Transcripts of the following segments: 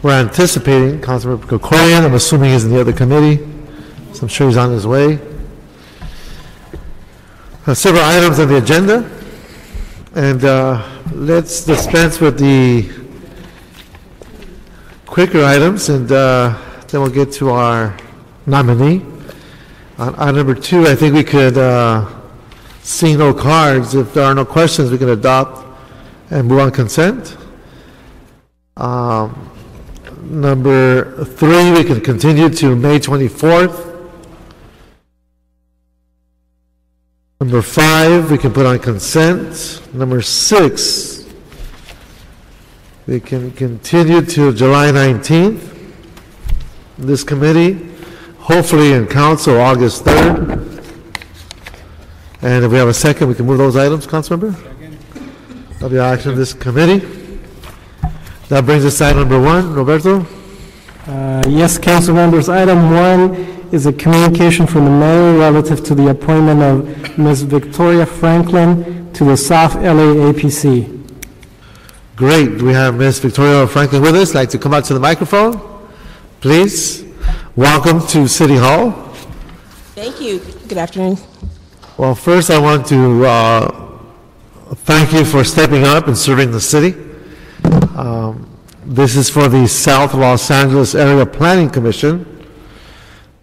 We're anticipating Councilmember Krikorian. I'm assuming he's in the other committee, so I'm sure he's on his way. Several items on the agenda, and let's dispense with the quicker items, and then we'll get to our nominee. On item number 2, I think we could see no cards. If there are no questions, we can adopt and move on consent. Number 3, we can continue to May 24th. Number 5, we can put on consent. Number 6, we can continue to July 19th. This committee, hopefully in council August 3rd. And if we have a second, we can move those items, Councilmember? Second. That'll be action of this committee. That brings us to item number 1. Roberto? Yes, council members. Item 1 is a communication from the mayor relative to the appointment of Ms. Victoria Franklin to the South LA APC. Great. We have Ms. Victoria Franklin with us. Like to come out to the microphone, please. Welcome to City Hall. Thank you. Good afternoon. Well, first I want to thank you for stepping up and serving the city. This is for the South Los Angeles Area Planning Commission.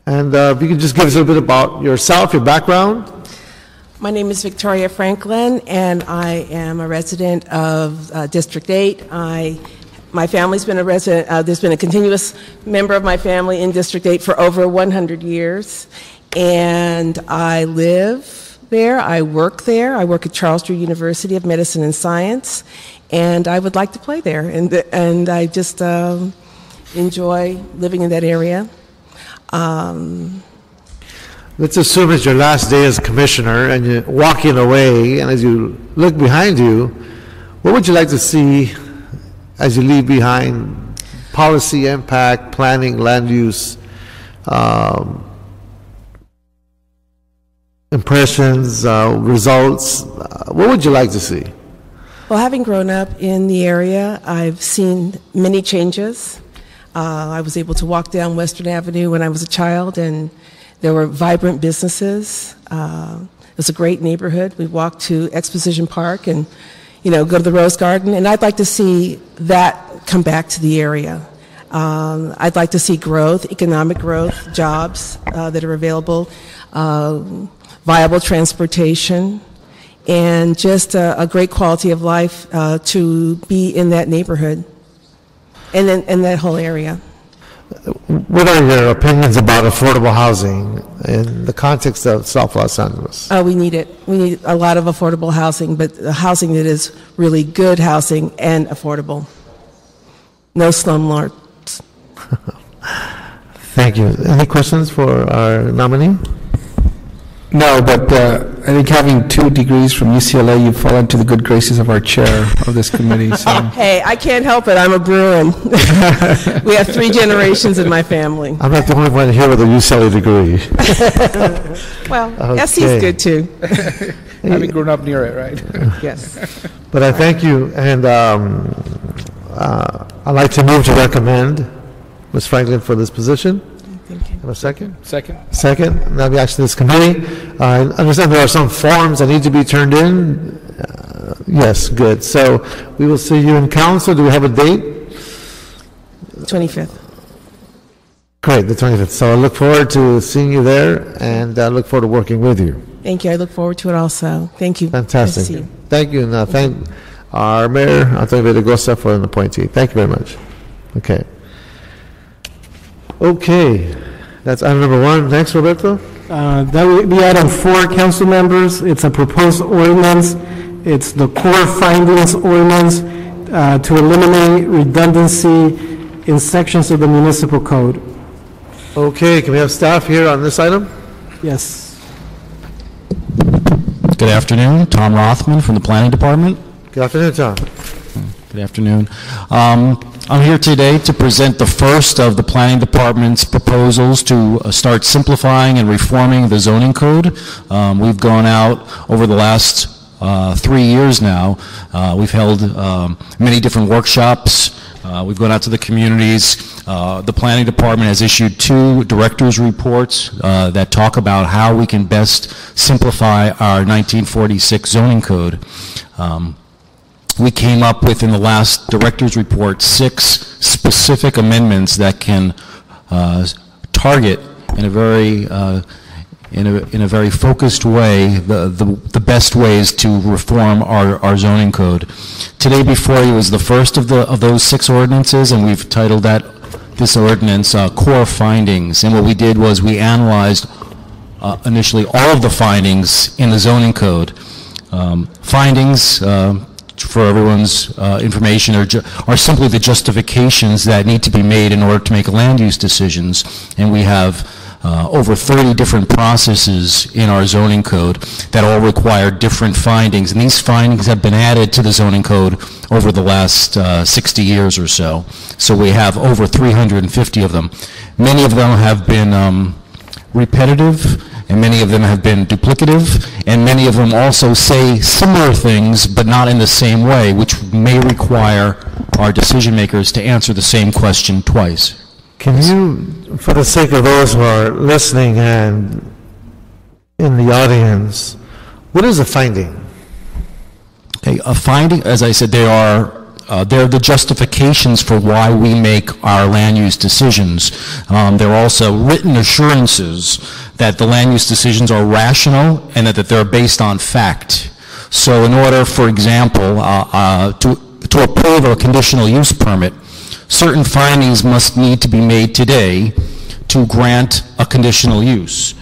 And if you could just give us a little bit about yourself, your background. My name is Victoria Franklin, and I am a resident of District 8. My family's been a resident, there's been a continuous member of my family in District 8 for over 100 years. And I live there, I work there. I work at Charles Drew University of Medicine and Science, and I would like to play there. And I just enjoy living in that area. Let's assume it's your last day as commissioner and you're walking away, and as you look behind you, what would you like to see as you leave behind? Policy, impact, planning, land use, impressions, results. What would you like to see? Well, having grown up in the area, I've seen many changes. I was able to walk down Western Avenue when I was a child, and there were vibrant businesses. It was a great neighborhood. We walked to Exposition Park and, go to the Rose Garden, and I'd like to see that come back to the area. I'd like to see growth, economic growth, jobs that are available, viable transportation, and just a great quality of life to be in that neighborhood and in that whole area. What are your opinions about affordable housing in the context of South Los Angeles? We need it. We need a lot of affordable housing, but housing that is really good housing and affordable. No slumlords. Thank you. Any questions for our nominee? No, but I think having 2 degrees from UCLA, you fall into the good graces of our chair of this committee. So. Hey, I can't help it. I'm a Bruin. We have 3 generations in my family. I'm not the only one here with a UCLA degree. Well, okay. SC's good too. Having grown up near it, right? Yes. But I thank you, and I'd like to move to recommend Ms. Franklin for this position. Thank you. Have a second? Second. Second. That'll be action of this committee. I understand there are some forms that need to be turned in. Yes, good. So we will see you in council. Do we have a date? 25th. Great, the 25th. So I look forward to seeing you there, and I look forward to working with you. Thank you. I look forward to it also. Thank you. Fantastic. Nice to see you. Thank you. And thank our Mayor, Antonio Villaraigosa, for an appointee. Thank you very much. Okay. Okay. That's item number 1. Next, Roberto. That would be item 4, council members. It's a proposed ordinance. It's the core findings ordinance to eliminate redundancy in sections of the municipal code. Okay, can we have staff here on this item? Yes. Good afternoon, Tom Rothman from the Planning Department. Good afternoon, Tom. Good afternoon. I'm here today to present the first of the Planning Department's proposals to start simplifying and reforming the zoning code. We've gone out over the last 3 years now. We've held many different workshops, We've gone out to the communities. The planning department has issued 2 directors' reports that talk about how we can best simplify our 1946 zoning code. We came up with, in the last director's report, 6 specific amendments that can target in a very in a very focused way the best ways to reform our zoning code. Today before you is the first of those 6 ordinances, and we've titled this ordinance Core Findings. And what we did was we analyzed initially all of the findings in the zoning code. Findings, for everyone's information, are simply the justifications that need to be made in order to make land use decisions. And we have over 30 different processes in our zoning code that all require different findings. And these findings have been added to the zoning code over the last 60 years or so. So we have over 350 of them. Many of them have been repetitive, and many of them have been duplicative, and many of them also say similar things, but not in the same way, which may require our decision makers to answer the same question twice. Can you, for the sake of those who are listening and in the audience, what is a finding? Okay, a finding, as I said, they're the justifications for why we make our land use decisions. They're also written assurances that the land use decisions are rational and that they're based on fact. So in order, for example, to approve a conditional use permit, certain findings must need to be made today to grant a conditional use.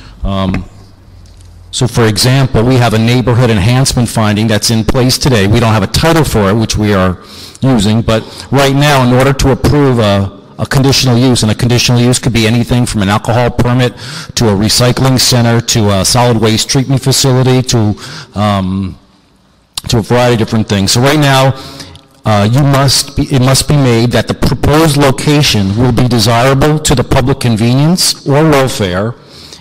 So for example, we have a neighborhood enhancement finding that's in place today. We don't have a title for it, which we are using, but right now, in order to approve a conditional use, and a conditional use could be anything from an alcohol permit to a recycling center to a solid waste treatment facility to a variety of different things. So right now, it must be made that the proposed location will be desirable to the public convenience or welfare,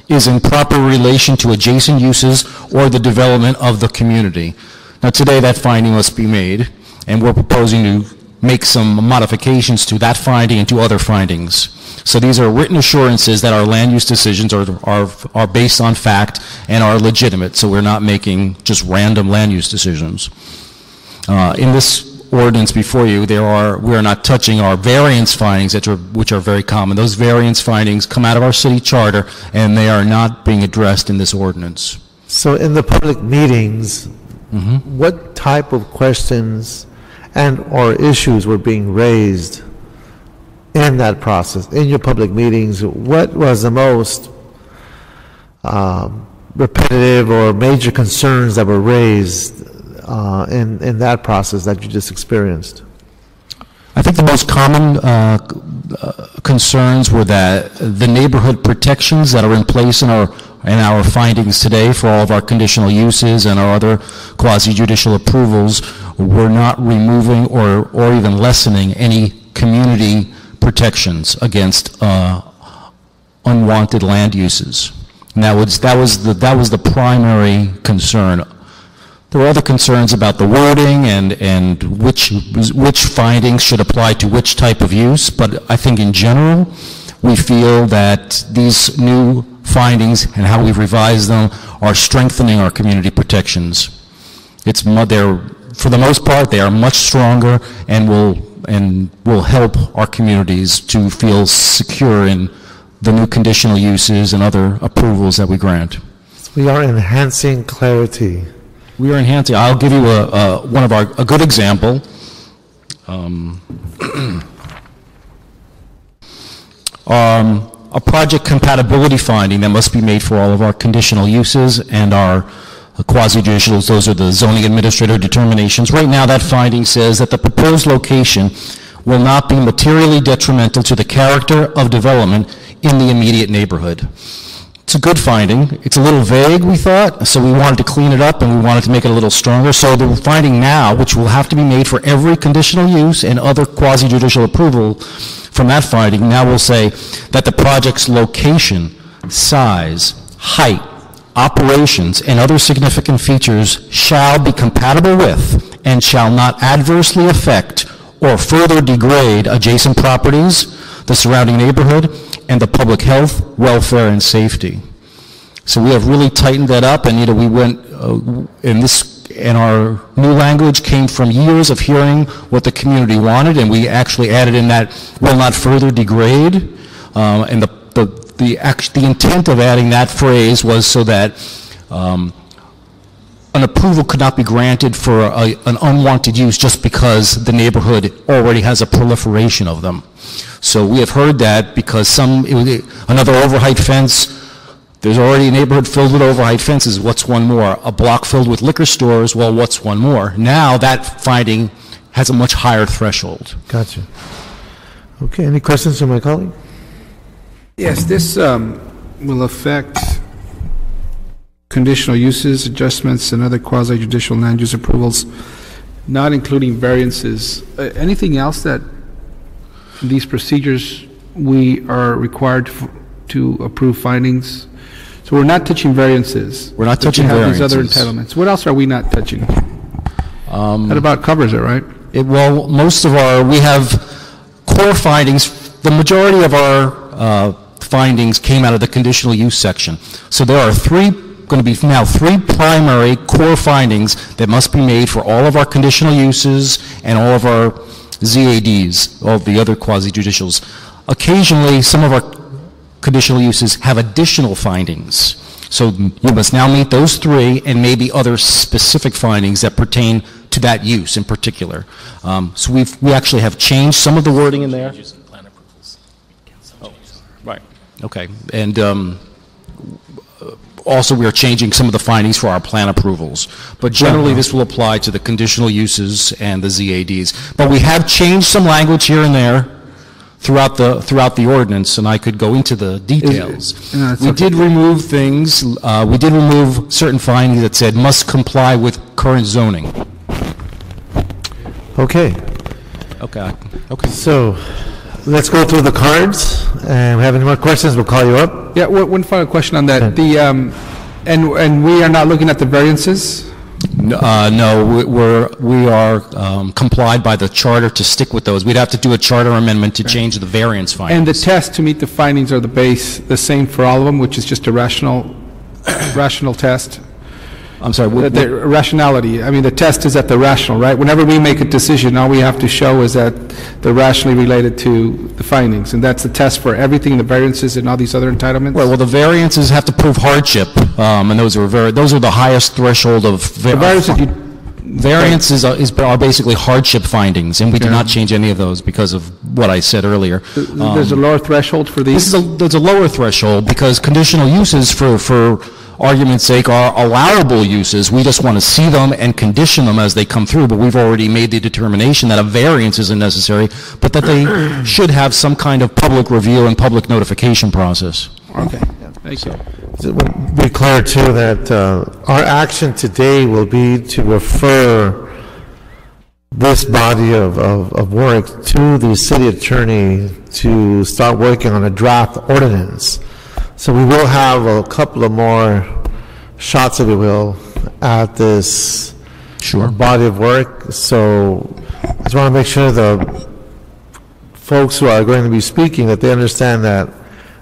is in proper relation to adjacent uses or the development of the community. Now today that finding must be made, and we're proposing to make some modifications to that finding and to other findings. So these are written assurances that our land use decisions are based on fact and are legitimate, so we're not making just random land use decisions. In this ordinance before you, we are not touching our variance findings, which are very common. Those variance findings come out of our city charter, and they are not being addressed in this ordinance. So in the public meetings, what type of questions and or issues were being raised in that process? In your public meetings, what was the most repetitive or major concerns that were raised in that process that you just experienced? I think the most common concerns were that the neighborhood protections that are in place in our findings today for all of our conditional uses and our other quasi-judicial approvals were not removing or even lessening any community protections against unwanted land uses. And that was the primary concern. There were other concerns about the wording and which findings should apply to which type of use, but I think in general, we feel that these new findings and how we've revised them are strengthening our community protections. For the most part, they are much stronger and will help our communities to feel secure in the new conditional uses and other approvals that we grant. We are enhancing clarity. We are enhancing. I'll give you a good example. A project compatibility finding that must be made for all of our conditional uses and our quasi-judicials. Those are the zoning administrator determinations. Right now, that finding says that the proposed location will not be materially detrimental to the character of development in the immediate neighborhood. It's a good finding. It's a little vague, we thought, so we wanted to clean it up and we wanted to make it a little stronger. So the finding now, which will have to be made for every conditional use and other quasi-judicial approval from that finding, now will say that the project's location, size, height, operations, and other significant features shall be compatible with and shall not adversely affect or further degrade adjacent properties, the surrounding neighborhood, and the public health, welfare, and safety. So we have really tightened that up, and we went and our new language came from years of hearing what the community wanted, and we actually added in that will not further degrade, and the intent of adding that phrase was so that an approval could not be granted for an unwanted use just because the neighborhood already has a proliferation of them. So we have heard that because another overheight fence, there's already a neighborhood filled with overheight fences, what's one more? A block filled with liquor stores, well, what's one more? Now that finding has a much higher threshold. Gotcha. Okay, any questions from my colleague? Yes, this will affect conditional uses, adjustments, and other quasi-judicial land use approvals, not including variances. Anything else that these procedures we are required to approve findings? So we're not touching variances. We're not touching variances. These other entitlements. What else are we not touching? That about covers it, right? Well, we have core findings. The majority of our findings came out of the conditional use section. So there are going to be now three primary core findings that must be made for all of our conditional uses and all of our ZADs, all of the other quasi-judicials. Occasionally, some of our conditional uses have additional findings. So you must now meet those three and maybe other specific findings that pertain to that use in particular. So we actually have changed some of the wording in there. Oh, right. Okay. And also we are changing some of the findings for our plan approvals. But generally this will apply to the conditional uses and the ZADs. But we have changed some language here and there throughout the ordinance, and I could go into the details. We did remove things. We did remove certain findings that said must comply with current zoning. Okay. Okay. So let's go through the cards, and if we have any more questions, we'll call you up. Yeah, one final question on that. And we are not looking at the variances? No, we are complied by the charter to stick with those. We'd have to do a charter amendment to change the variance findings. And the test to meet the findings are the same for all of them, which is just a rational test? I'm sorry. The rationality. I mean, the test is at the rational, right? Whenever we make a decision, all we have to show is that they're rationally related to the findings, and that's the test for everything, the variances and all these other entitlements? Well, the variances have to prove hardship, and those are the highest threshold of variances are basically hardship findings, and we do not change any of those because of what I said earlier. There's a lower threshold for these? There's a lower threshold because conditional uses, for argument's sake, are allowable uses. We just want to see them and condition them as they come through, but we've already made the determination that a variance isn't necessary, but that they should have some kind of public review and public notification process. Okay. Thank you. So be clear, too, that our action today will be to refer this body of work to the city attorney to start working on a draft ordinance. So we will have a couple of more shots, if you will, at this body of work. So I just want to make sure the folks who are going to be speaking, that they understand that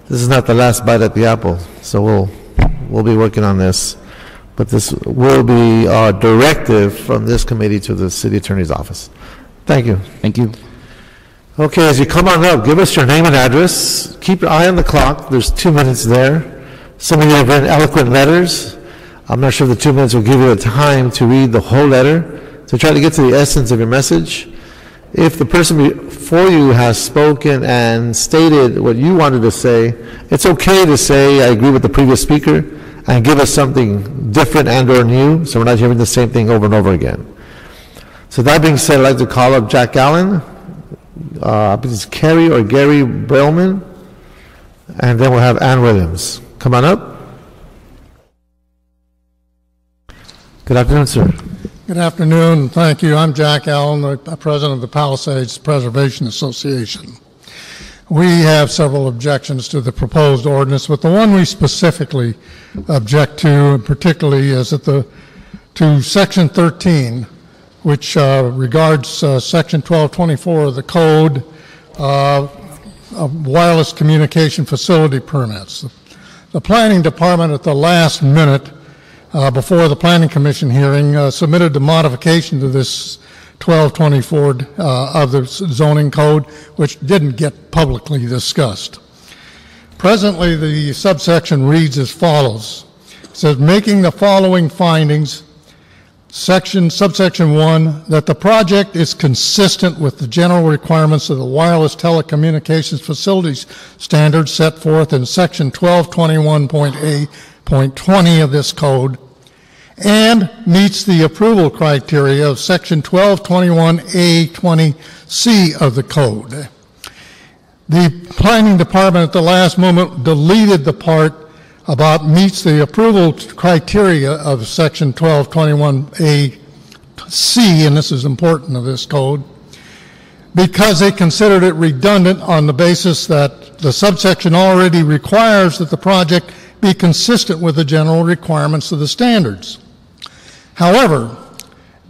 this is not the last bite at the apple. So we'll be working on this. But this will be our directive from this committee to the city attorney's office. Thank you. Thank you. Okay, as you come on up, give us your name and address. Keep your eye on the clock. There's 2 minutes there. Some of you have written eloquent letters. I'm not sure if the 2 minutes will give you the time to read the whole letter, to try to get to the essence of your message. If the person before you has spoken and stated what you wanted to say, it's okay to say, I agree with the previous speaker, and give us something different and or new, so we're not hearing the same thing over and over again. So that being said, I'd like to call up Jack Allen, this is Kerry or Gary Brailman, and then we'll have Ann Williams. Come on up. Good afternoon, sir. Good afternoon. Thank you. I'm Jack Allen, the president of the Palisades Preservation Association. We have several objections to the proposed ordinance, but the one we specifically object to, and particularly, is to Section 13, which regards Section 1224 of the Code of wireless communication facility permits. The Planning Department at the last minute before the Planning Commission hearing submitted a modification to this 1224 of the zoning code, which didn't get publicly discussed. Presently, the subsection reads as follows. It says, making the following findings, subsection 1, that the project is consistent with the general requirements of the wireless telecommunications facilities standards set forth in section 1221.A.20 of this code, and meets the approval criteria of section 1221A.20C of the code. The Planning Department at the last moment deleted the part about meets the approval criteria of section 1221A.C, and this is important of this code, because they considered it redundant on the basis that the subsection already requires that the project be consistent with the general requirements of the standards. However,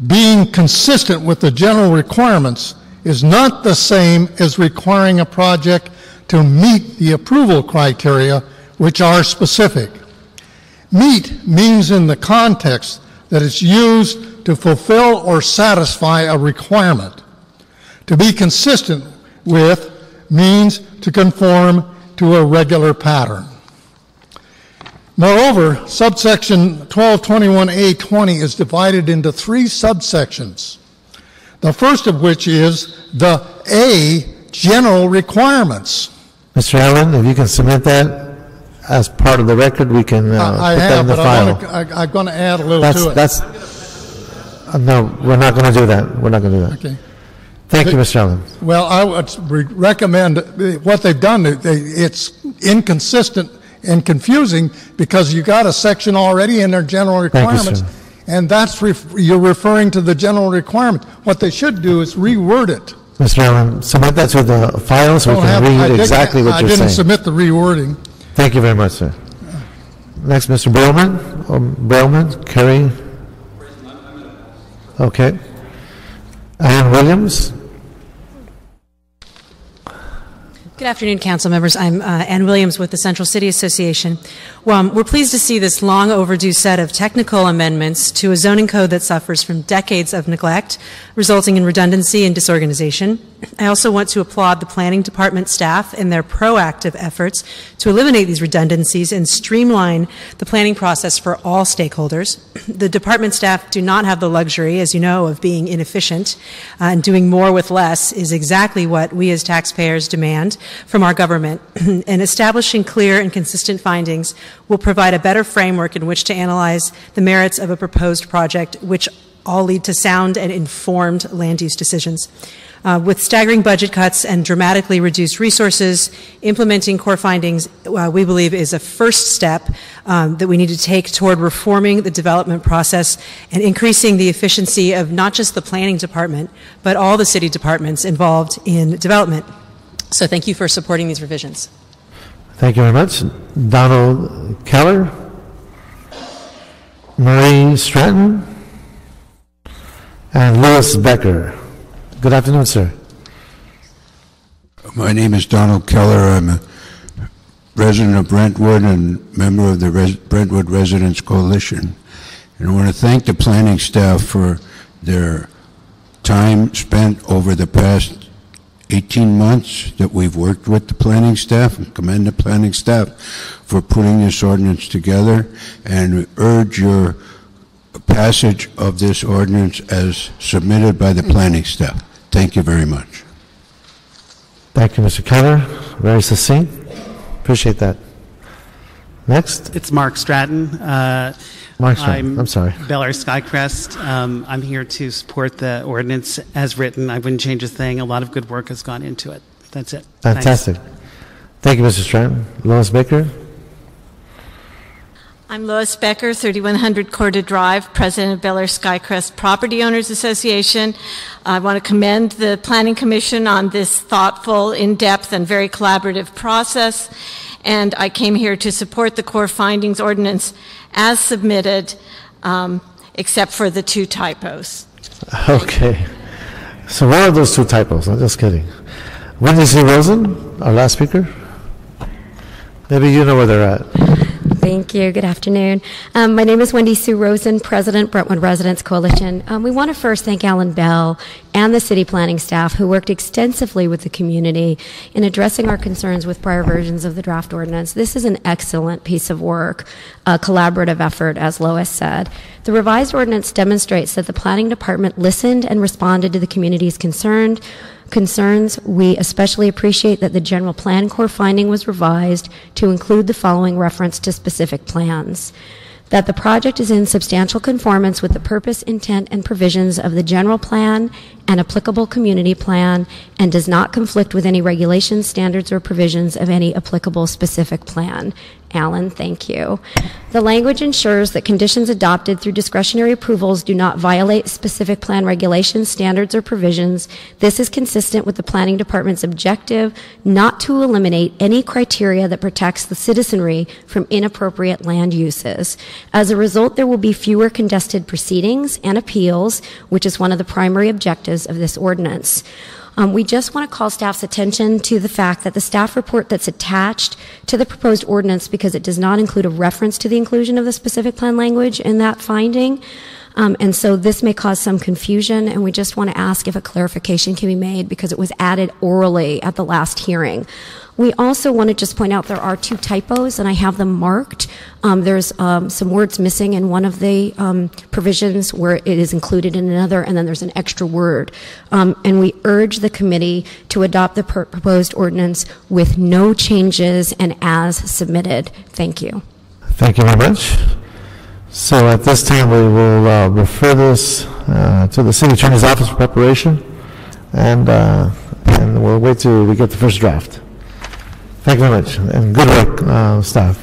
being consistent with the general requirements is not the same as requiring a project to meet the approval criteria, which are specific. Meet means in the context that it's used to fulfill or satisfy a requirement. To be consistent with means to conform to a regular pattern. Moreover, subsection 1221A.20 is divided into 3 subsections, the first of which is the A, general requirements. Mr. Allen, if you can submit that as part of the record, we can put that in the file. I'm going to add a little to it. No, we're not going to do that. We're not going to do that. Okay. Thank you, Mr. Allen. Well, I would recommend what they've done. It's inconsistent and confusing because you got a section already in their general requirements, Thank you, sir. and that's you're referring to the general requirement. What they should do is reword it. Mr. Allen, submit that to the file so we can read exactly what you're saying. I didn't submit the rewording. Thank you very much, sir. Next, Mr. Brillman, Kerry. Okay. Ann Williams. Good afternoon, council members. I'm Ann Williams with the Central City Association. Well, we're pleased to see this long overdue set of technical amendments to a zoning code that suffers from decades of neglect, resulting in redundancy and disorganization. I also want to applaud the Planning Department staff in their proactive efforts to eliminate these redundancies and streamline the planning process for all stakeholders. The department staff do not have the luxury, as you know, of being inefficient, and doing more with less is exactly what we as taxpayers demand from our government. And establishing clear and consistent findings will provide a better framework in which to analyze the merits of a proposed project, which all lead to sound and informed land use decisions. With staggering budget cuts and dramatically reduced resources, implementing core findings, we believe, is a first step that we need to take toward reforming the development process and increasing the efficiency of not just the planning department, but all the city departments involved in development. So thank you for supporting these revisions. Thank you very much. Donald Keller, Marie Stratton, and Louis Becker. Good afternoon, sir. My name is Donald Keller. I'm a resident of Brentwood and member of the Brentwood Residents Coalition. And I want to thank the planning staff for their time spent over the past 18 months that we've worked with the planning staff, and commend the planning staff for putting this ordinance together, and urge your passage of this ordinance as submitted by the planning staff. Thank you very much. Thank you, Mr. Keller. Very succinct. Appreciate that. Next. It's Mark Stratton. Mark Stratton. I'm sorry. Bellar, Skycrest. I'm here to support the ordinance as written. I wouldn't change a thing. A lot of good work has gone into it. That's it. Fantastic. Thanks. Thank you, Mr. Stratton. Lois Baker. I'm Lois Becker, 3100 Corda Drive, president of Bellar Skycrest Property Owners Association. I want to commend the Planning Commission on this thoughtful, in-depth, and very collaborative process. And I came here to support the core findings ordinance as submitted, except for the 2 typos. Okay. So what are those two typos? I'm just kidding. Wendy C. Rosen, our last speaker. Maybe you know where they're at. Thank you. Good afternoon. My name is Wendy Sue Rosen, President, Brentwood Residents Coalition. We want to first thank Alan Bell and the city planning staff who worked extensively with the community in addressing our concerns with prior versions of the draft ordinance. This is an excellent piece of work, a collaborative effort, as Lois said. The revised ordinance demonstrates that the planning department listened and responded to the community's concerns. We especially appreciate that the general plan core finding was revised to include the following reference to specific plans: that the project is in substantial conformance with the purpose, intent, and provisions of the general plan and applicable community plan, and does not conflict with any regulations, standards, or provisions of any applicable specific plan. Alan, thank you. The language ensures that conditions adopted through discretionary approvals do not violate specific plan regulations, standards, or provisions. This is consistent with the planning department's objective not to eliminate any criteria that protects the citizenry from inappropriate land uses. As a result, there will be fewer contested proceedings and appeals, which is one of the primary objectives of this ordinance. We just want to call staff's attention to the fact that the staff report that's attached to the proposed ordinance, because it does not include a reference to the inclusion of the specific plan language in that finding, and so this may cause some confusion, and we just want to ask if a clarification can be made because it was added orally at the last hearing. We also want to just point out there are two typos, and I have them marked. There's some words missing in one of the provisions where it is included in another, and then there's an extra word. And we urge the committee to adopt the proposed ordinance with no changes and as submitted. Thank you. Thank you very much. So at this time, we will refer this to the city attorney's office for preparation, and we'll wait till we get the first draft. Thank you very much, and good work, staff.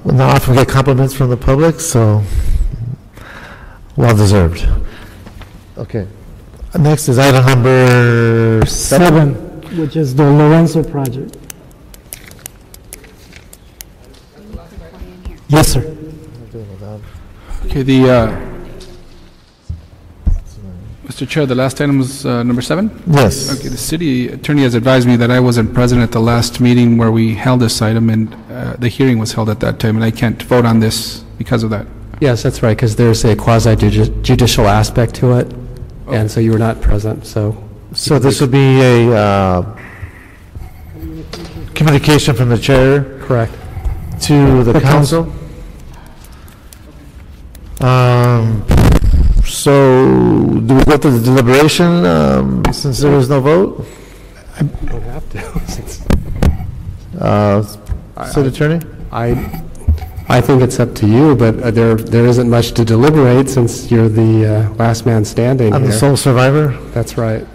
We not often get compliments from the public, so well deserved. Okay. Next is item number 7, which is the Lorenzo project. Yes, sir. Okay, Mr. Chair, the last item was number 7? Yes. Okay, the city attorney has advised me that I wasn't present at the last meeting where we held this item, and the hearing was held at that time, and I can't vote on this because of that. Yes, that's right, because there's a quasi-judicial aspect to it, and so you were not present, so... So this would be a communication from the chair? Correct. To the council? So, do we go to the deliberation since there was no vote? I don't have to. City attorney? I think it's up to you, but there isn't much to deliberate since you're the last man standing. I'm here. the sole survivor? That's right.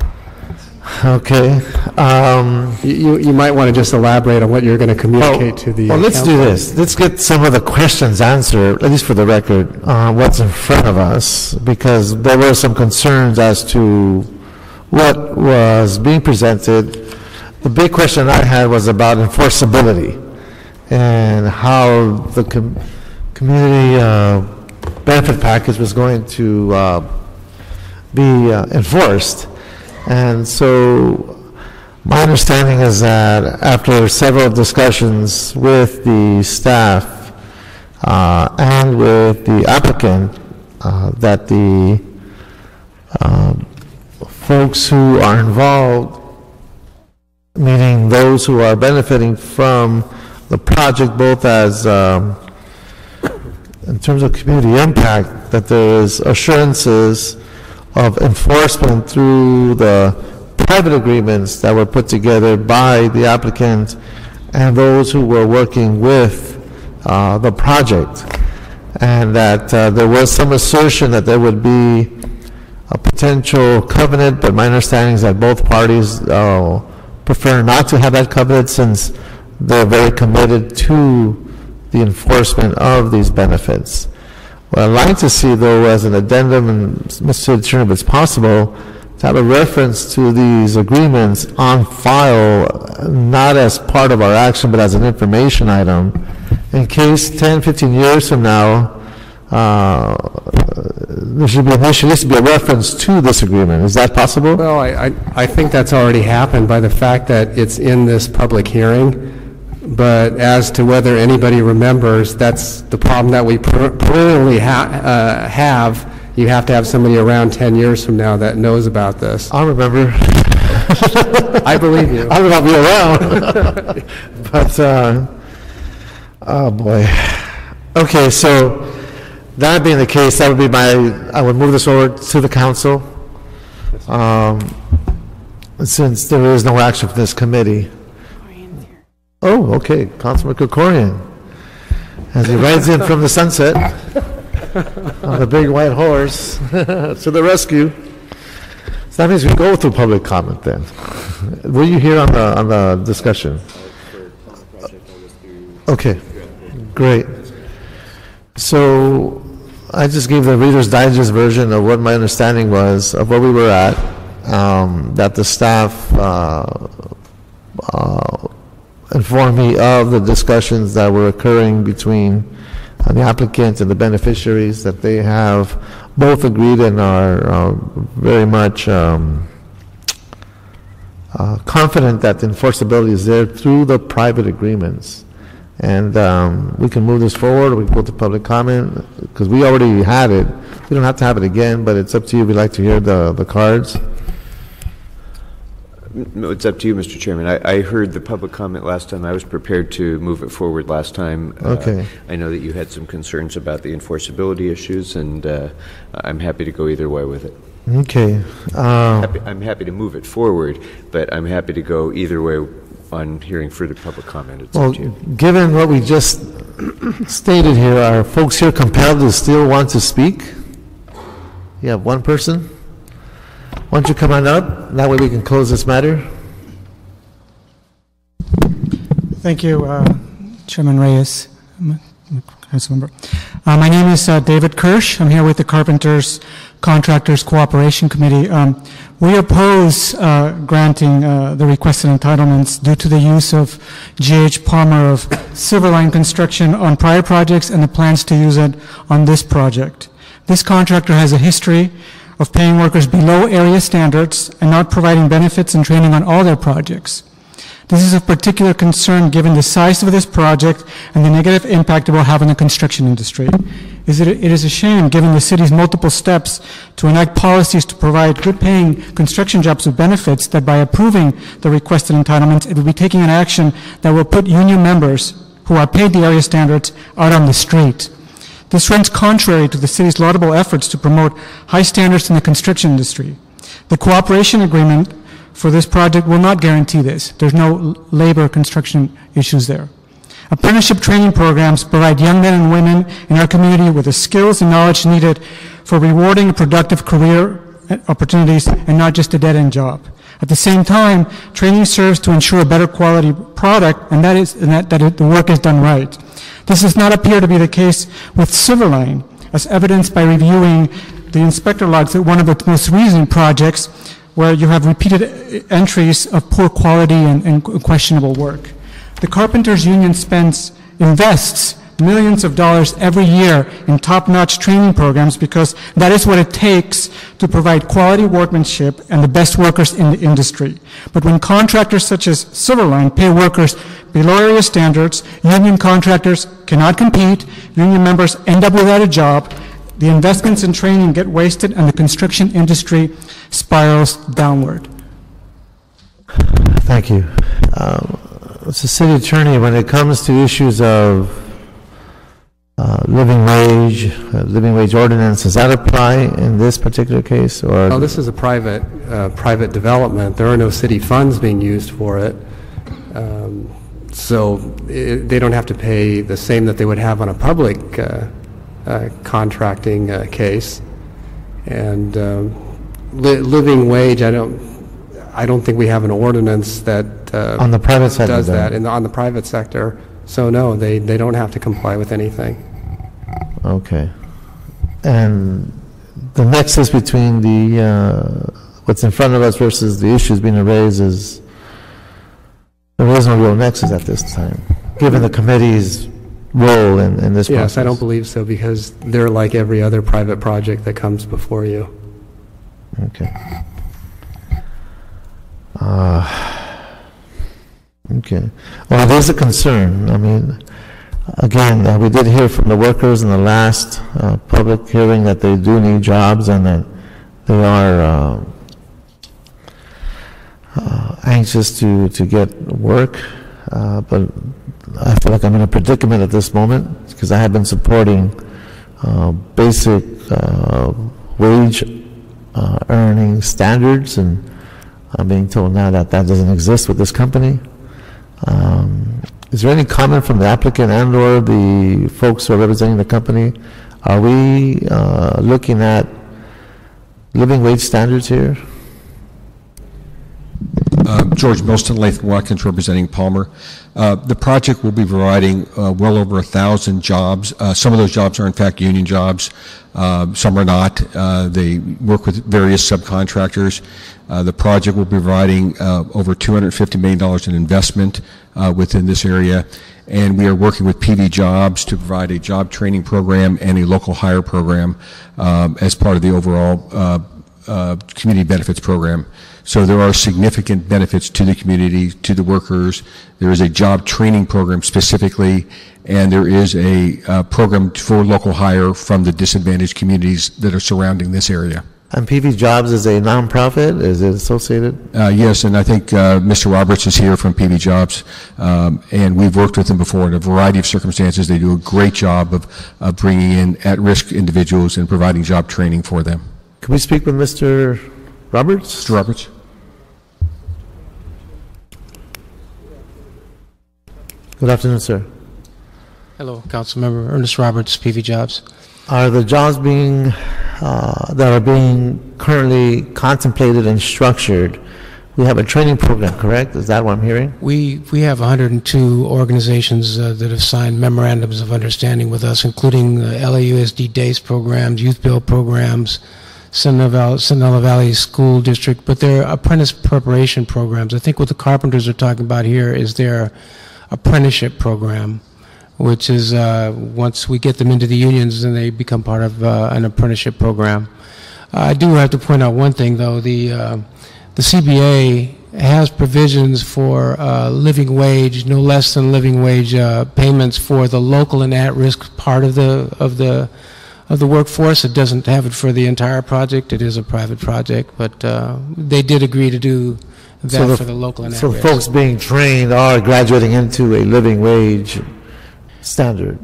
Okay. You might want to just elaborate on what you're going to communicate to the Well, let's council. do this. Let's get some of the questions answered, at least for the record, what's in front of us, because there were some concerns as to what was being presented. The big question I had was about enforceability and how the community benefit package was going to be enforced. And so my understanding is that after several discussions with the staff and with the applicant, that the folks who are involved, meaning those who are benefiting from the project, both as in terms of community impact, that there is assurances of enforcement through the private agreements that were put together by the applicant and those who were working with the project, and that there was some assertion that there would be a potential covenant, but my understanding is that both parties prefer not to have that covenant since they're very committed to the enforcement of these benefits. What I'd like to see, though, as an addendum, and Mr. Attorney, if it's possible, to have a reference to these agreements on file, not as part of our action, but as an information item, in case 10, 15 years from now, there should be there should be a reference to this agreement. Is that possible? Well, I think that's already happened by the fact that it's in this public hearing. But as to whether anybody remembers, that's the problem that we perennially have. You have to have somebody around 10 years from now that knows about this. I'll remember. I believe you. I will not be around. But, oh boy. Okay, so that being the case, that would be I would move this over to the council. Since there is no action from this committee. Oh, okay, Councilman Krikorian, as he rides in from the sunset on the big white horse to the rescue. So that means we go through public comment then. Were you here on the discussion? Okay, great. So I just gave the Reader's Digest version of what my understanding was of where we were at, that the staff informed me of the discussions that were occurring between the applicant and the beneficiaries, that they have both agreed and are very much confident that the enforceability is there through the private agreements. And we can move this forward, we can go to public comment, because we already had it. We don't have to have it again, but it's up to you. We'd like to hear the cards. No, it's up to you, Mr. Chairman. I heard the public comment last time. I was prepared to move it forward last time. Okay. I know that you had some concerns about the enforceability issues, and I'm happy to go either way with it. Okay. I'm happy to move it forward, but I'm happy to go either way on hearing further public comment. It's Well, up to you. given what we just stated here, are folks here compelled to still want to speak? You have one person? Why don't you come on up? That way we can close this matter. Thank you, Chairman Reyes. Councilmember. My name is David Kirsch. I'm here with the Carpenters Contractors Cooperation Committee. We oppose granting the requested entitlements due to the use of G.H. Palmer of Silverline Construction on prior projects and the plans to use it on this project. This contractor has a history of paying workers below area standards and not providing benefits and training on all their projects. This is of particular concern given the size of this project and the negative impact it will have on the construction industry. It is a shame, given the city's multiple steps to enact policies to provide good-paying construction jobs with benefits, that by approving the requested entitlements, it will be taking an action that will put union members who are paid the area standards out on the street. This runs contrary to the city's laudable efforts to promote high standards in the construction industry. The cooperation agreement for this project will not guarantee this. There's no labor construction issues there. Apprenticeship training programs provide young men and women in our community with the skills and knowledge needed for rewarding and productive career opportunities and not just a dead-end job. At the same time, training serves to ensure a better quality product, and that the work is done right. This does not appear to be the case with Silverline, as evidenced by reviewing the inspector logs at one of its most recent projects, where you have repeated entries of poor quality and questionable work. The Carpenters Union invests millions of dollars every year in top-notch training programs because that is what it takes to provide quality workmanship and the best workers in the industry. But when contractors such as Silverline pay workers below area standards, union contractors cannot compete, union members end up without a job, the investments in training get wasted, and the construction industry spirals downward. Thank you. As a city attorney, when it comes to issues of living wage ordinance, does that apply in this particular case? Or Well, this is a private development. There are no city funds being used for it. So they don't have to pay the same that they would have on a public contracting case. And living wage, I don't think we have an ordinance that on the private sector does that on the private sector. So no, they don't have to comply with anything. Okay. And the nexus between the what's in front of us versus the issues being raised is there is no real nexus at this time, given the committee's role in this process? Yes, I don't believe so, because they're like every other private project that comes before you. Okay. Okay. Well, there's a concern. I mean, again, we did hear from the workers in the last public hearing that they do need jobs and that they are anxious to get work. But I feel like I'm in a predicament at this moment because I have been supporting basic wage earning standards, and I'm being told now that that doesn't exist with this company. Is there any comment from the applicant and or the folks who are representing the company? Are we looking at living wage standards here? George Milston, Latham Watkins, representing Palmer. The project will be providing well over 1,000 jobs. Some of those jobs are in fact union jobs. Some are not. They work with various subcontractors. The project will be providing over $250 million in investment within this area. And we are working with PV Jobs to provide a job training program and a local hire program as part of the overall community benefits program. So there are significant benefits to the community, to the workers. There is a job training program specifically, and there is a program for local hire from the disadvantaged communities that are surrounding this area. And PV Jobs is a nonprofit? Is it associated? Yes, and I think Mr. Roberts is here from PV Jobs, and we've worked with them before in a variety of circumstances. They do a great job of bringing in at-risk individuals and providing job training for them. Can we speak with Mr. Roberts? Mr. Roberts. Good afternoon, sir. Hello, Councilmember Ernest Roberts, PV Jobs. Are the jobs being that are being currently contemplated and structured? We have a training program, correct? Is that what I'm hearing? We have 102 organizations that have signed memorandums of understanding with us, including LAUSD DAYS programs, youth build programs, Sonoma Valley School District, but they're apprentice preparation programs. I think what the Carpenters are talking about here is their apprenticeship program, which is once we get them into the unions, then they become part of an apprenticeship program. I do have to point out one thing, though. The CBA has provisions for living wage, no less than living wage payments for the local and at-risk part of the workforce. It doesn't have it for the entire project. It is a private project, but they did agree to do that for the local and at-risk. So folks being trained are graduating into a living wage standard.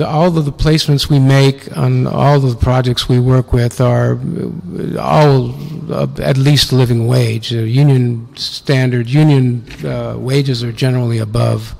All of the placements we make on all of the projects we work with are all at least living wage. Union standard, union wages are generally above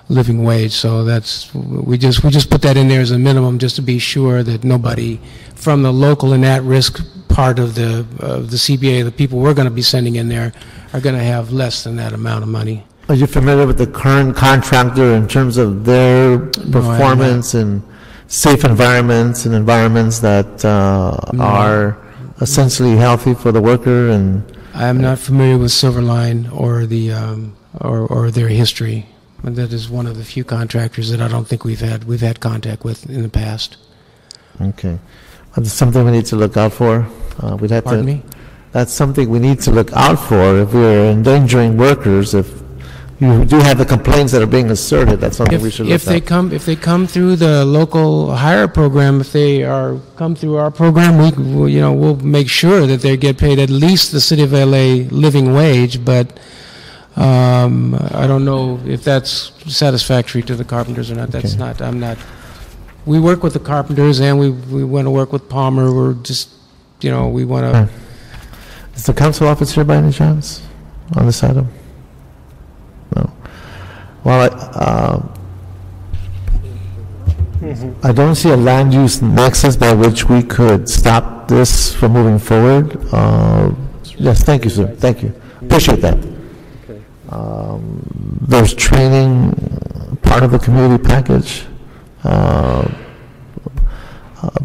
living wage, so that's we just put that in there as a minimum just to be sure that nobody from the local and at-risk part of the CBA, the people we're going to be sending in there, are going to have less than that amount of money. Are you familiar with the current contractor in terms of their performance in safe environments and environments that are essentially healthy for the worker? And I am not familiar with Silverline or the or their history. That is one of the few contractors that I don't think we've had contact with in the past. Okay, that's something we need to look out for. We'd have Pardon me? That's something we need to look out for if we're endangering workers. If you do have the complaints that are being asserted, that's something we should look at. If they come through the local hire program, if they come through our program, we'll make sure that they get paid at least the City of LA living wage. But I don't know if that's satisfactory to the Carpenters or not. That's not. I'm not. We work with the Carpenters, and we want to work with Palmer. We're just, we want to. Is the council office here by any chance on this item? No. Well, I don't see a land use nexus by which we could stop this from moving forward. Yes, thank you, sir. Thank you. Appreciate that. There's training, part of the community package.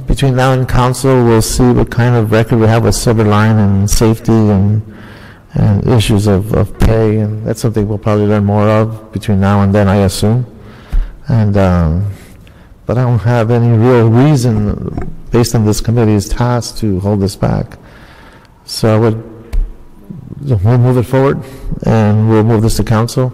Between now and council, we'll see what kind of record we have with Silverline and safety and issues of pay, and that's something we'll probably learn more of between now and then, I assume. And, but I don't have any real reason, based on this committee's task, to hold this back. So we'll move it forward, and we'll move this to council.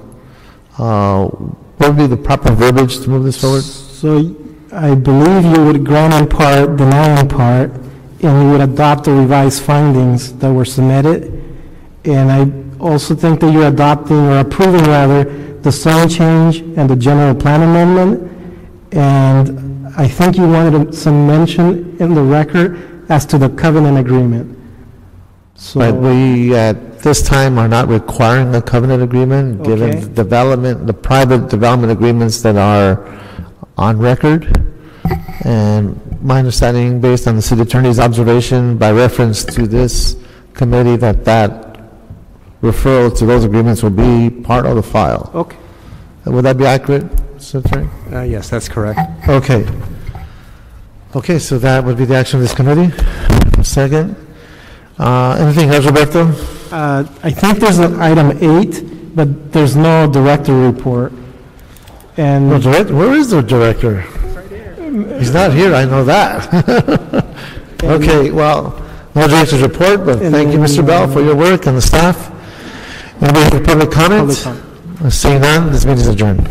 What would be the proper verbiage to move this forward? So I believe you would grant in part, deny in part, and you would adopt the revised findings that were submitted. And I also think that you're adopting, or approving rather, the zone change and the general plan amendment. And I think you wanted some mention in the record as to the covenant agreement. So, but we, at this time, are not requiring a covenant agreement, given the development, the private development agreements that are on record. And my understanding, based on the city attorney's observation, by reference to this committee, that referral to those agreements will be part of the file. Okay. Would that be accurate, Mr. Attorney? Yes, that's correct. Okay. Okay, so that would be the action of this committee. Second. Anything else, Roberto? I think there's an item 8, but there's no director report. And where is the director? He's not here, I know that. Okay, well, no director's report, but thank you, Mr. Bell, for your work and the staff. Anybody for public comment? Seeing none, this meeting is adjourned.